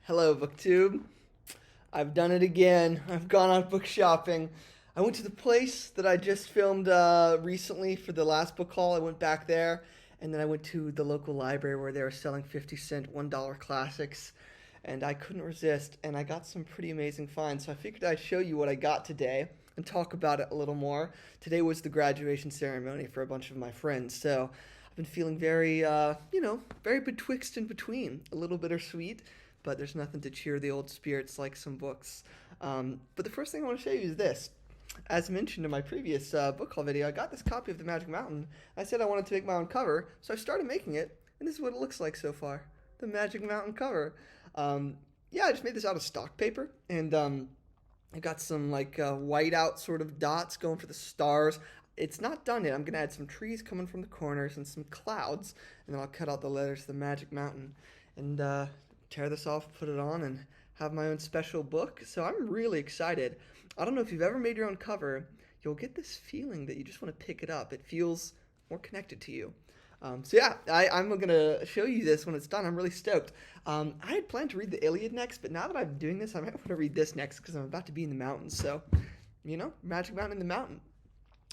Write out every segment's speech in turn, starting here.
Hello, BookTube. I've done it again. I've gone out book shopping. I went to the place that I just filmed recently for the last book haul. I went back there, and then I went to the local library where they were selling 50-cent $1 classics, and I couldn't resist, and I got some pretty amazing finds. So I figured I'd show you what I got today and talk about it a little more. Today was the graduation ceremony for a bunch of my friends, so I've been feeling very, very betwixt and between. A little bittersweet, but there's nothing to cheer the old spirits like some books. But the first thing I want to show you is this. As mentioned in my previous book haul video, I got this copy of The Magic Mountain. I said I wanted to make my own cover, so I started making it, and this is what it looks like so far. The Magic Mountain cover. I just made this out of stock paper, and I got some white out sort of dots going for the stars. It's not done yet. I'm going to add some trees coming from the corners and some clouds, and then I'll cut out the letters The Magic Mountain and tear this off, put it on, and have my own special book. So I'm really excited. I don't know if you've ever made your own cover. You'll get this feeling that you just want to pick it up. It feels more connected to you. I'm going to show you this when it's done. I'm really stoked. I had planned to read the Iliad next, but now that I'm doing this, I might want to read this next because I'm about to be in the mountains. So, Magic Mountain in the mountain.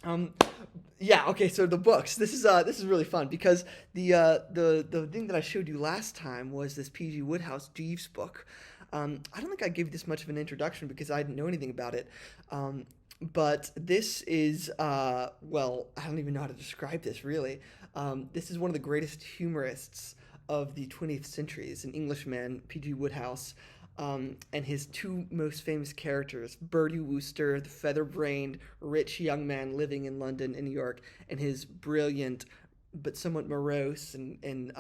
So the books. This is really fun because the thing that I showed you last time was this P.G. Wodehouse Jeeves book. I don't think I gave you this much of an introduction because I didn't know anything about it. But this is I don't even know how to describe this really. This is one of the greatest humorists of the 20th century. It's an Englishman, P.G. Wodehouse. And his two most famous characters, Bertie Wooster, the feather-brained, rich young man living in London and New York, and his brilliant but somewhat morose and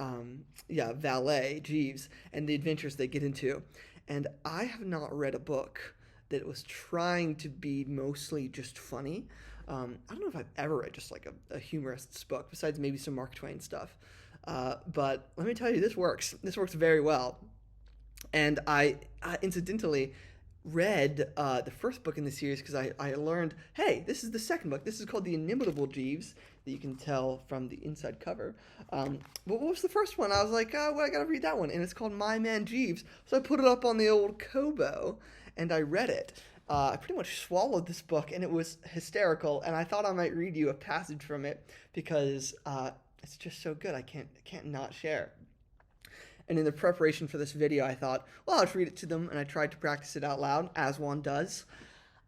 valet, Jeeves, and the adventures they get into. And I have not read a book that was trying to be mostly just funny. I don't know if I've ever read just like a humorist's book, besides maybe some Mark Twain stuff. But let me tell you, this works. This works very well. And I incidentally read the first book in the series because I learned, hey, this is the second book. This is called The Inimitable Jeeves, that you can tell from the inside cover. But what was the first one? I was like, I got to read that one. And it's called Man Jeeves. So I put it up on the old Kobo, and I read it. I pretty much swallowed this book, and it was hysterical. And I thought I might read you a passage from it because it's just so good. I can't not share. And in the preparation for this video, I thought, well, I'll just read it to them, and I tried to practice it out loud, as one does.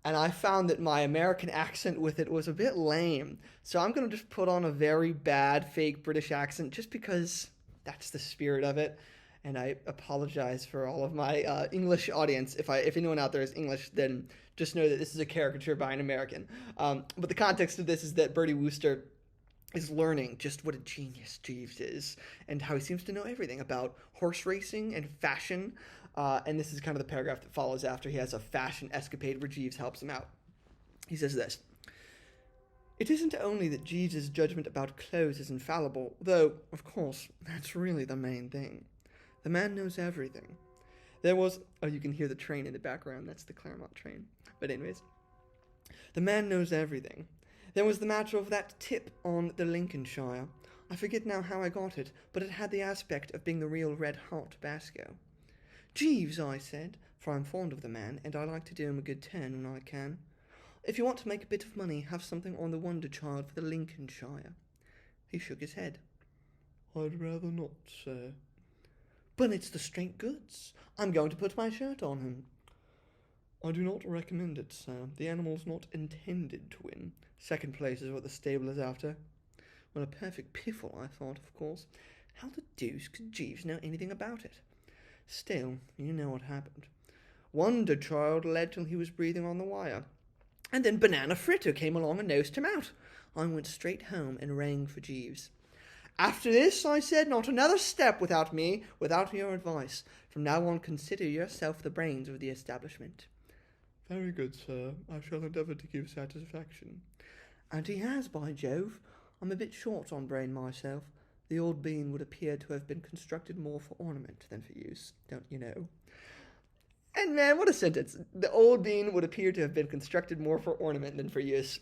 And I found that my American accent with it was a bit lame. So I'm going to just put on a very bad fake British accent just because that's the spirit of it. And I apologize for all of my English audience. If anyone out there is English, then just know that this is a caricature by an American. But the context of this is that Bertie Wooster is learning just what a genius Jeeves is and how he seems to know everything about horse racing and fashion. And this is kind of the paragraph that follows after he has a fashion escapade where Jeeves helps him out. He says this: "It isn't only that Jeeves's judgment about clothes is infallible, though, of course, that's really the main thing. The man knows everything. There was..." Oh, you can hear the train in the background. That's the Claremont train. But anyways. "The man knows everything. There was the matter of that tip on the Lincolnshire. I forget now how I got it, but it had the aspect of being the real red-hot Basco. 'Jeeves,' I said, for I'm fond of the man, and I like to do him a good turn when I can. 'If you want to make a bit of money, have something on the Wonder Child for the Lincolnshire.' He shook his head. 'I'd rather not, sir.' 'But it's the straight goods. I'm going to put my shirt on him.' 'I do not recommend it, sir. The animal's not intended to win. Second place is what the stable is after.' Well, a perfect piffle, I thought, of course. How the deuce could Jeeves know anything about it? Still, you know what happened. Wonder Child led till he was breathing on the wire. And then Banana Fritter came along and nosed him out. I went straight home and rang for Jeeves. 'After this,' I said, 'not another step without me, without your advice. From now on consider yourself the brains of the establishment.' 'Very good, sir. I shall endeavour to give satisfaction.' And he has, by Jove. I'm a bit short on brain myself. The old bean would appear to have been constructed more for ornament than for use, don't you know?' And man, what a sentence. The old bean would appear to have been constructed more for ornament than for use.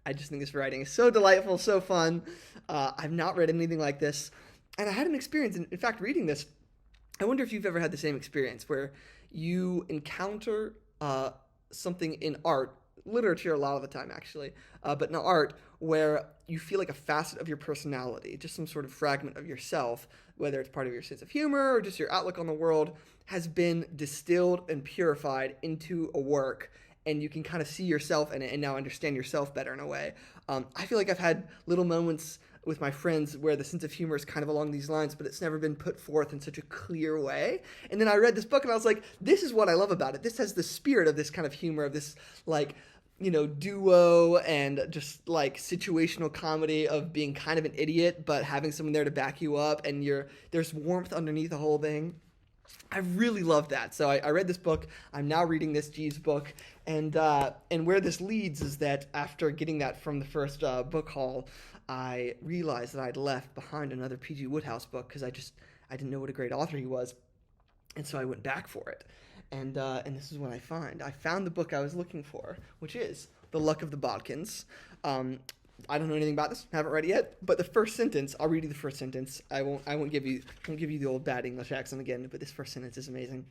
I just think this writing is so delightful, so fun. I've not read anything like this. And I had an experience, in fact, reading this. I wonder if you've ever had the same experience where you encounter something in art, literature a lot of the time actually, but in art where you feel like a facet of your personality, just some sort of fragment of yourself, whether it's part of your sense of humor or just your outlook on the world, has been distilled and purified into a work, and you can kind of see yourself in it and now understand yourself better in a way. I feel like I've had little moments with my friends where the sense of humor is kind of along these lines, but it's never been put forth in such a clear way. And then I read this book and I was like, this is what I love about it. This has the spirit of this kind of humor, of this like, duo and just like situational comedy of being kind of an idiot, but having someone there to back you up, and there's warmth underneath the whole thing. I really love that. So I read this book. I'm now reading this Jeeves book, and where this leads is that after getting that from the first book haul, I realized that I'd left behind another P.G. Wodehouse book because I didn't know what a great author he was, and so I went back for it. And this is what I find. I found the book I was looking for, which is The Luck of the Bodkins. I don't know anything about this, haven't read it yet, but the first sentence, I'll read you the first sentence. I won't give you the old bad English accent again, but this first sentence is amazing.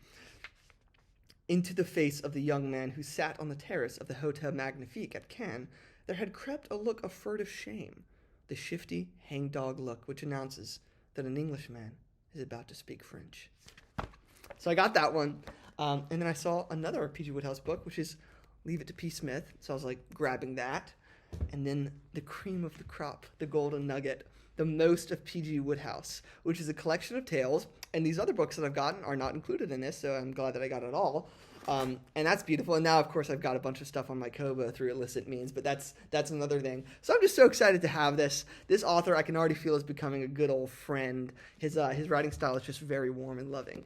Into the face of the young man who sat on the terrace of the Hotel Magnifique at Cannes, there had crept a look of furtive shame, the shifty, hangdog look which announces that an Englishman is about to speak French. So I got that one. And then I saw another P.G. Wodehouse book, which is Leave It to P. Smith. So I was like grabbing that. And then the cream of the crop, the golden nugget, The Most of P.G. Wodehouse, which is a collection of tales. And these other books that I've gotten are not included in this, so I'm glad that I got it all. And that's beautiful. And now, of course, I've got a bunch of stuff on my Kobo through illicit means, but that's another thing. So I'm just so excited to have this. This author I can already feel is becoming a good old friend. His writing style is just very warm and loving.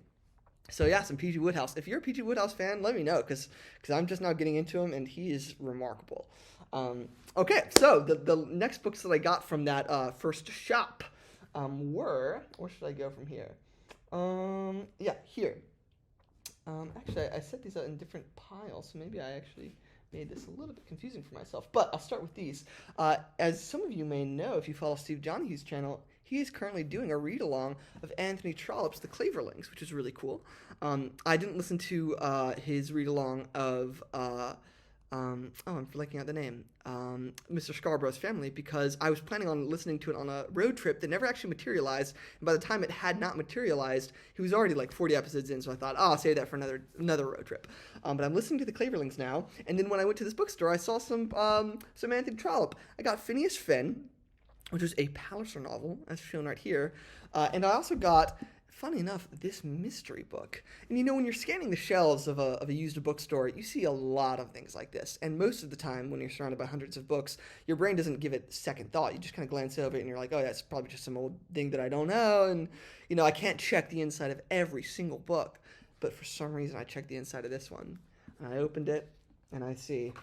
So yeah, some P.G. Wodehouse. If you're a P.G. Wodehouse fan, let me know, because I'm just now getting into him, and he is remarkable. Okay, so the next books that I got from that first shop were, where should I go from here? Yeah, here. Actually, I set these out in different piles, so maybe I actually made this a little bit confusing for myself. But I'll start with these. As some of you may know, if you follow Steve Donahue's channel, he is currently doing a read-along of Anthony Trollope's The Claverlings, which is really cool. I didn't listen to his read-along of, I'm blanking out the name, Mr. Scarborough's Family, because I was planning on listening to it on a road trip that never actually materialized, and by the time it had not materialized, he was already like 40 episodes in, so I thought, I'll save that for another road trip. But I'm listening to The Claverlings now, and then when I went to this bookstore, I saw some Anthony Trollope. I got Phineas Finn, which was a Palliser novel, as shown right here. And I also got, funny enough, this mystery book. And when you're scanning the shelves of a used bookstore, you see a lot of things like this. And most of the time, when you're surrounded by hundreds of books, your brain doesn't give it second thought. You just kind of glance over it and you're like, oh, that's probably just some old thing that I don't know. And, I can't check the inside of every single book. But for some reason, I checked the inside of this one. And I opened it, and I see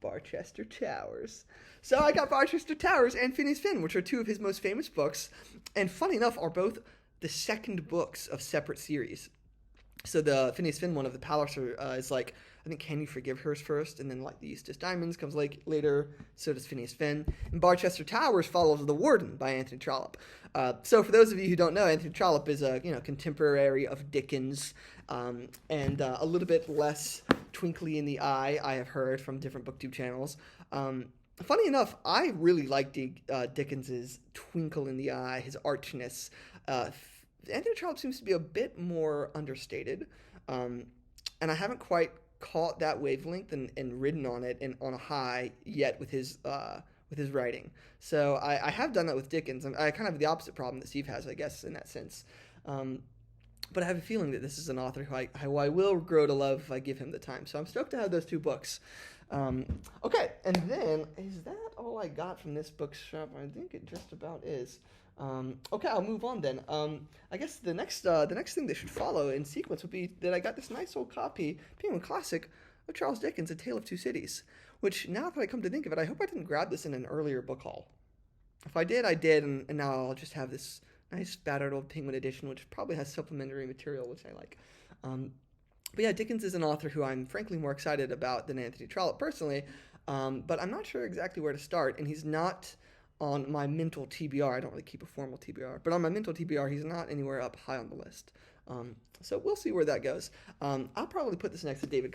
Barchester Towers. So I got Barchester Towers and Phineas Finn, which are two of his most famous books, and funny enough, are both the second books of separate series. So the Phineas Finn one of the Palliser is like, I think Can You Forgive Her's first, and then like the Eustace Diamonds comes like later, so does Phineas Finn. And Barchester Towers follows The Warden by Anthony Trollope. So for those of you who don't know, Anthony Trollope is a contemporary of Dickens, and a little bit less twinkly in the eye, I have heard from different booktube channels. Funny enough, I really like Dickens's twinkle in the eye, his archness. Anthony Trollope seems to be a bit more understated, and I haven't quite caught that wavelength and ridden on it on a high yet with his writing. So I have done that with Dickens. I kind of have the opposite problem that Steve has, I guess, in that sense. But I have a feeling that this is an author who I will grow to love if I give him the time. So I'm stoked to have those two books. Okay, and then, is that all I got from this bookshop? I think it just about is. Okay, I'll move on then. I guess the next thing that should follow in sequence would be that I got this nice old copy, Penguin Classic, of Charles Dickens' A Tale of Two Cities, which, now that I come to think of it, I hope I didn't grab this in an earlier book haul. If I did, I did, and now I'll just have this nice battered old Penguin edition, which probably has supplementary material, which I like. But yeah, Dickens is an author who I'm frankly more excited about than Anthony Trollope personally, but I'm not sure exactly where to start, and he's not on my mental TBR. I don't really keep a formal TBR, but on my mental TBR, he's not anywhere up high on the list. So we'll see where that goes. I'll probably put this next to David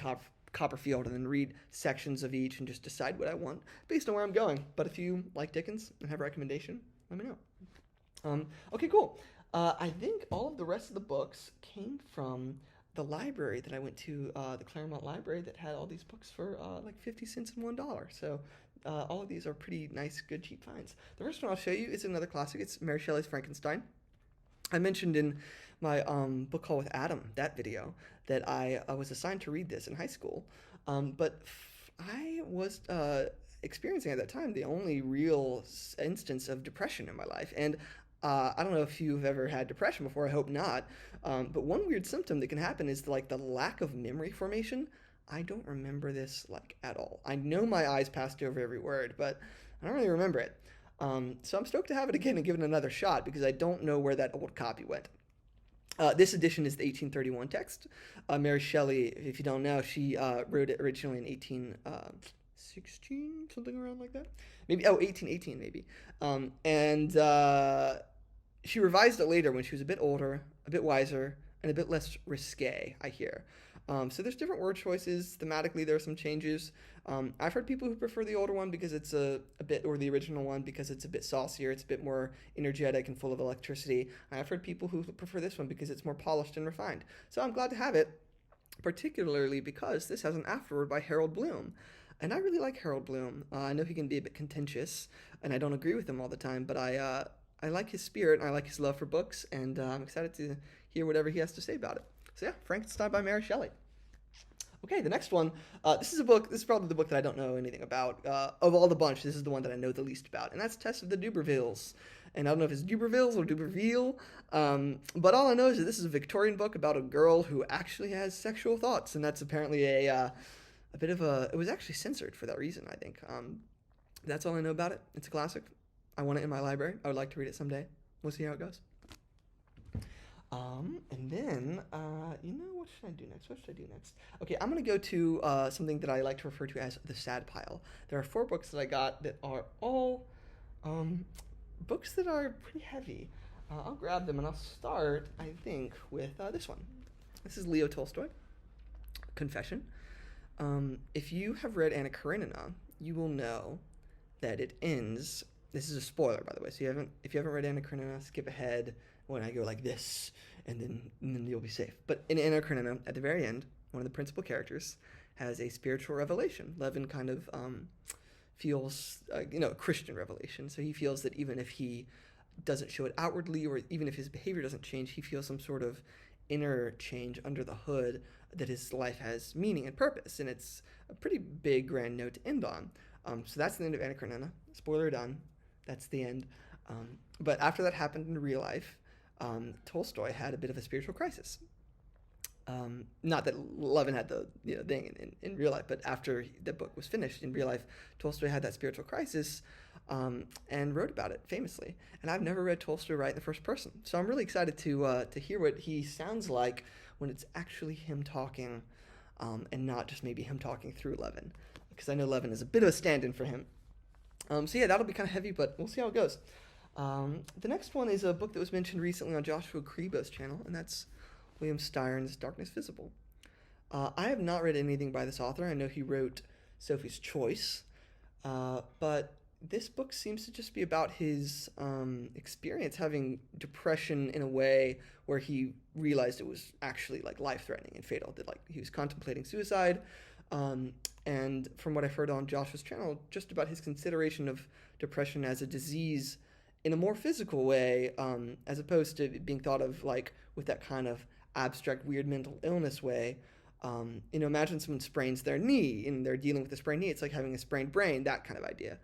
Copperfield and then read sections of each and just decide what I want based on where I'm going. But if you like Dickens and have a recommendation, let me know. Okay, cool. I think all of the rest of the books came from the library that I went to, the Claremont Library, that had all these books for like 50 cents and $1. So all of these are pretty nice, good, cheap finds. The first one I'll show you is another classic. It's Mary Shelley's Frankenstein. I mentioned in my book call with Adam, that video, that I was assigned to read this in high school. But I was experiencing at that time the only real instance of depression in my life. And I don't know if you've ever had depression before, I hope not. But one weird symptom that can happen is like the lack of memory formation. I don't remember this like at all. I know my eyes passed over every word, but I don't really remember it. So I'm stoked to have it again and give it another shot because I don't know where that old copy went. This edition is the 1831 text. Mary Shelley, if you don't know, she wrote it originally in 1816, something around like that. Maybe 1818 maybe. And she revised it later when she was a bit older, a bit wiser, and a bit less risque, I hear. So there's different word choices. Thematically, there are some changes. I've heard people who prefer the older one because it's a bit, or the original one because it's a bit saucier, it's a bit more energetic and full of electricity. I've heard people who prefer this one because it's more polished and refined. So I'm glad to have it, particularly because this has an afterword by Harold Bloom. And I really like Harold Bloom. I know he can be a bit contentious, and I don't agree with him all the time, but I like his spirit, and I like his love for books, and I'm excited to hear whatever he has to say about it. So yeah, Frankenstein by Mary Shelley. Okay, the next one, this is probably the book that I don't know anything about. Of all the bunch, this is the one that I know the least about, and that's Tess of the Dubervilles. And I don't know if it's Dubervilles or Duberville, but all I know is that this is a Victorian book about a girl who actually has sexual thoughts, and that's apparently a bit of a... It was actually censored for that reason, I think. That's all I know about it. It's a classic. I want it in my library. I would like to read it someday. We'll see how it goes. And then, what should I do next? Okay, I'm going to go to something that I like to refer to as the sad pile. There are 4 books that I got that are all books that are pretty heavy. I'll grab them and I'll start, I think, with this one. This is Leo Tolstoy, Confession. If you have read Anna Karenina, you will know that it ends... This is a spoiler, by the way, so if you haven't read Anna Karenina, skip ahead when I go like this, and then you'll be safe. But in Anna Karenina, at the very end, one of the principal characters has a spiritual revelation. Levin kind of feels, a Christian revelation. So he feels that even if he doesn't show it outwardly, or even if his behavior doesn't change, he feels some sort of inner change under the hood, that his life has meaning and purpose. And it's a pretty big, grand note to end on. So that's the end of Anna Karenina. Spoiler done. That's the end. But after that happened in real life, Tolstoy had a bit of a spiritual crisis. Not that Levin had the thing in real life, but after the book was finished in real life, Tolstoy had that spiritual crisis and wrote about it famously. And I've never read Tolstoy write in the first person, so I'm really excited to hear what he sounds like when it's actually him talking, and not just maybe him talking through Levin, because I know Levin is a bit of a stand-in for him. So yeah, that'll be kind of heavy, but we'll see how it goes. The next one is a book that was mentioned recently on Joshua Kribo's channel, and that's William Styron's Darkness Visible. I have not read anything by this author. I know he wrote Sophie's Choice, but this book seems to just be about his experience having depression in a way where he realized it was actually like life-threatening and fatal, that like he was contemplating suicide. And from what I've heard on Joshua's channel, just about his consideration of depression as a disease in a more physical way, as opposed to being thought of like with that kind of abstract, weird mental illness way. Imagine someone sprains their knee and they're dealing with a sprained knee. It's like having a sprained brain, that kind of idea.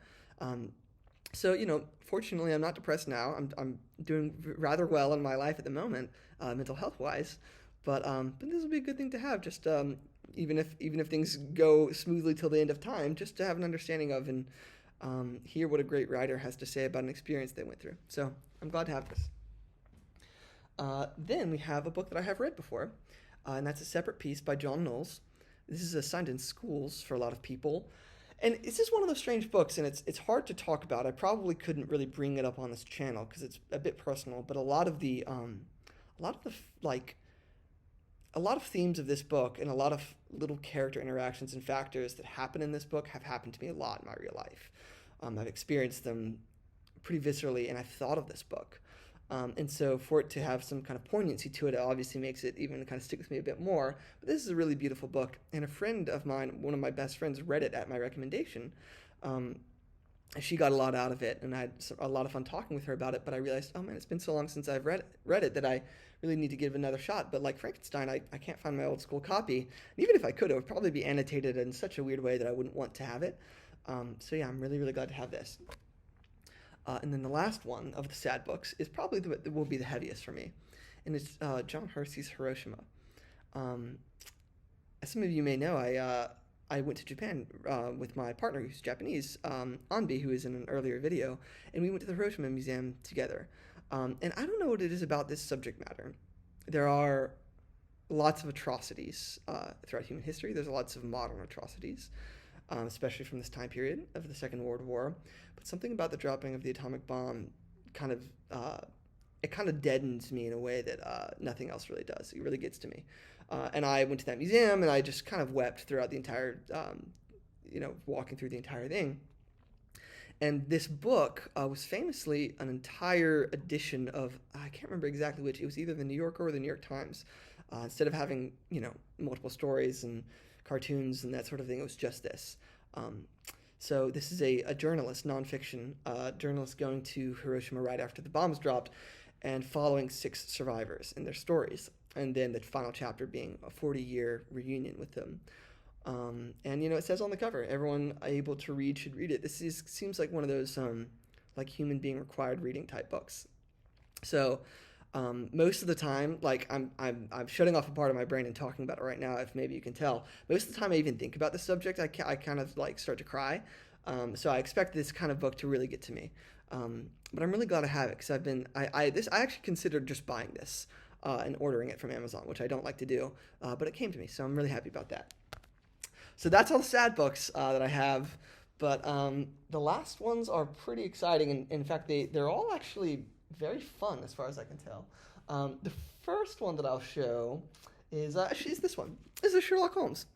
So, fortunately, I'm not depressed now. I'm doing rather well in my life at the moment, mental health-wise. But this will be a good thing to have, just even if things go smoothly till the end of time, just to have an understanding of and hear what a great writer has to say about an experience they went through. So I'm glad to have this. Then we have a book that I have read before, and that's A Separate Piece by John Knowles. This is assigned in schools for a lot of people, And it's just one of those strange books, and it's hard to talk about. I probably couldn't really bring it up on this channel because it's a bit personal. But like a lot of themes of this book and a lot of little character interactions and factors that happen in this book have happened to me a lot in my real life. I've experienced them pretty viscerally, and I've thought of this book. And so for it to have some kind of poignancy to it obviously makes it even kind of stick with me a bit more. But this is a really beautiful book, and a friend of mine, one of my best friends, read it at my recommendation. She got a lot out of it, and I had a lot of fun talking with her about it, but I realized, oh man, it's been so long since I've read it that I really need to give it another shot. But like Frankenstein, I can't find my old school copy. And even if I could, it would probably be annotated in such a weird way that I wouldn't want to have it. So yeah, I'm really, really glad to have this. And then the last one of the sad books is probably will be the heaviest for me, and it's John Hersey's Hiroshima. As some of you may know, I went to Japan with my partner, who's Japanese, Anbi, who is in an earlier video, and we went to the Hiroshima Museum together. And I don't know what it is about this subject matter. There are lots of atrocities throughout human history. There's lots of modern atrocities, especially from this time period of the Second World War. But something about the dropping of the atomic bomb kind of deadens me in a way that nothing else really does. It really gets to me. And I went to that museum, and I just kind of wept throughout the entire, walking through the entire thing. And this book was famously an entire edition of, I can't remember exactly which, it was either the New Yorker or the New York Times. Instead of having, multiple stories and cartoons and that sort of thing, it was just this. So this is a journalist, nonfiction journalist going to Hiroshima right after the bombs dropped and following 6 survivors and their stories. And then the final chapter being a 40-year reunion with them. And, it says on the cover, everyone able to read should read it. This seems like one of those, like human being required reading type books. So most of the time, like I'm shutting off a part of my brain and talking about it right now, if maybe you can tell. Most of the time I even think about the subject, I kind of like start to cry. So I expect this kind of book to really get to me. But I'm really glad I have it, because I actually considered just buying this and ordering it from Amazon, which I don't like to do, but it came to me, so I'm really happy about that. So that's all the sad books that I have, but the last ones are pretty exciting, and in fact, they're all actually very fun as far as I can tell. The first one that I'll show is this one. This is Sherlock Holmes.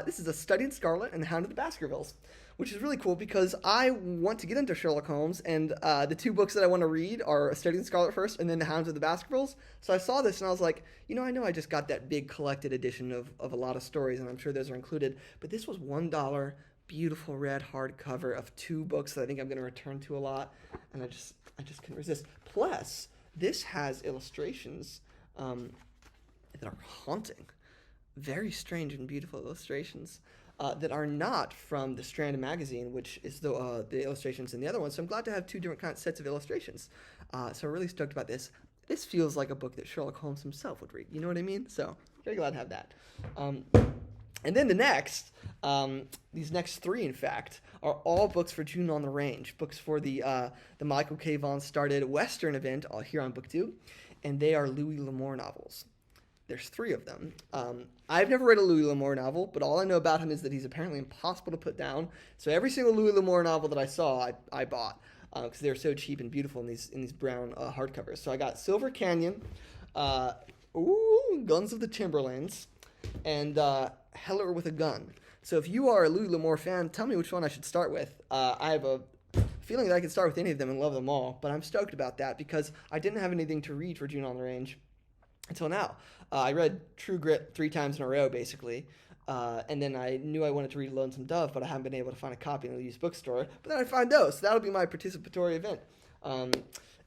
This is A Study in Scarlet and the Hound of the Baskervilles, which is really cool because I want to get into Sherlock Holmes, and the 2 books that I want to read are A Study in Scarlet first and then The Hounds of the Baskervilles. So I saw this and I was like, I know I just got that big collected edition of a lot of stories, and I'm sure those are included, but this was $1, beautiful red hardcover of 2 books that I think I'm going to return to a lot, and I just couldn't resist. Plus, this has illustrations that are haunting. Very strange and beautiful illustrations that are not from the Strand magazine, which is the illustrations in the other one. So I'm glad to have 2 different kind of sets of illustrations. So I'm really stoked about this. This feels like a book that Sherlock Holmes himself would read. You know what I mean? So very glad to have that. And then these next 3, in fact, are all books for June on the Range, books for the Michael K. Vaughan started Western event here on Book 2, and they are Louis L'Amour novels. There's 3 of them. I've never read a Louis L'Amour novel, but all I know about him is that he's apparently impossible to put down. So every single Louis L'Amour novel that I saw, I bought because they're so cheap and beautiful in these brown hardcovers. So I got Silver Canyon, Guns of the Timberlands, and Heller with a Gun. So if you are a Louis L'Amour fan, tell me which one I should start with. I have a feeling that I could start with any of them and love them all, but I'm stoked about that because I didn't have anything to read for June on the Range until now. I read True Grit 3 times in a row, basically, and then I knew I wanted to read Lonesome Dove, but I haven't been able to find a copy in a used bookstore, but then I find those, so that'll be my participatory event.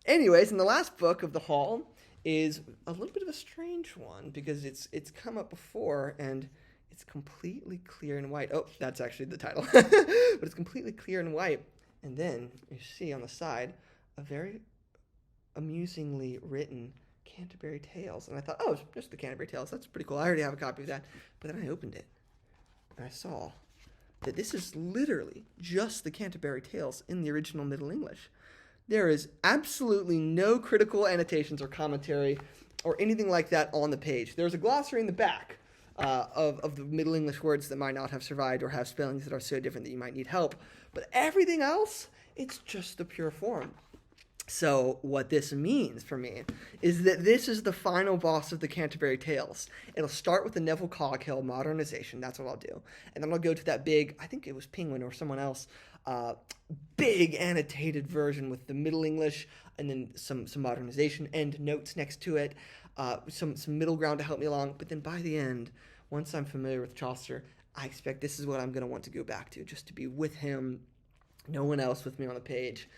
Anyways, and the last book of the haul is a little bit of a strange one, because it's come up before, and it's completely clear and white. Oh, that's actually the title. But it's completely clear and white, and then you see on the side a very amusingly written Canterbury Tales, and I thought, oh, it's just the Canterbury Tales. That's pretty cool. I already have a copy of that. But then I opened it, and I saw that this is literally just the Canterbury Tales in the original Middle English. There is absolutely no critical annotations or commentary or anything like that on the page. There's a glossary in the back, of the Middle English words that might not have survived or have spellings that are so different that you might need help. But everything else, it's just the pure form. So what this means for me is that this is the final boss of the Canterbury Tales. It'll start with the Neville Coghill modernization. That's what I'll do. And then I'll go to that big, I think it was Penguin or someone else, big annotated version with the Middle English and then some modernization, end notes next to it, some middle ground to help me along. But then by the end, once I'm familiar with Chaucer, I expect this is what I'm going to want to go back to, just to be with him, no one else with me on the page.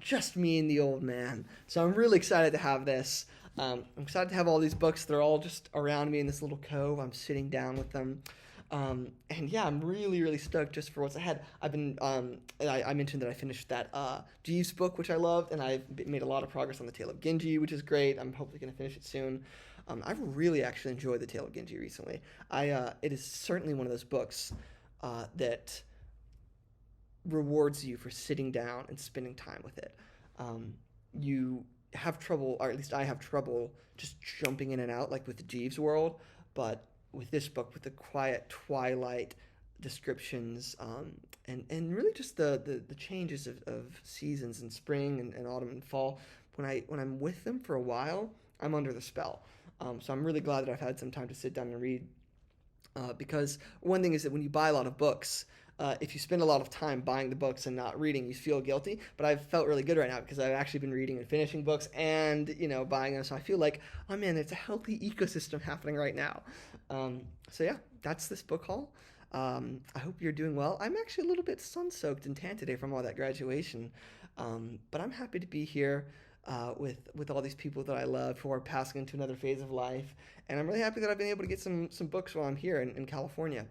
Just me and the old man. So I'm really excited to have this. I'm excited to have all these books. They're all just around me in this little cove. I'm sitting down with them. And yeah, I'm really, really stoked just for what's ahead. I've been, I mentioned that I finished that Jeeves book, which I loved, and I've made a lot of progress on the Tale of Genji, which is great. I'm hopefully going to finish it soon. I've really actually enjoyed the Tale of Genji recently. It is certainly one of those books that rewards you for sitting down and spending time with it. You have trouble, or at least I have trouble, just jumping in and out like with the Jeeves world, but with this book, with the quiet twilight descriptions, and really just the changes of seasons and spring and autumn and fall, when I'm with them for a while, I'm under the spell. So I'm really glad that I've had some time to sit down and read, because one thing is that when you buy a lot of books, if you spend a lot of time buying the books and not reading, you feel guilty. But I've felt really good right now because I've actually been reading and finishing books and, buying them. So I feel like, oh man, it's a healthy ecosystem happening right now. So yeah, that's this book haul. I hope you're doing well. I'm actually a little bit sun-soaked and tan today from all that graduation. But I'm happy to be here with all these people that I love who are passing into another phase of life. And I'm really happy that I've been able to get some books while I'm here in California.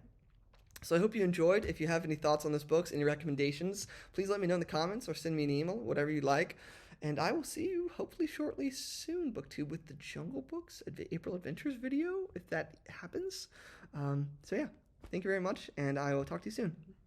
So I hope you enjoyed. If you have any thoughts on those books, any recommendations, please let me know in the comments or send me an email, whatever you like. And I will see you hopefully shortly soon, BookTube, with the Jungle Books April Adventures video, if that happens. So yeah, thank you very much, and I will talk to you soon.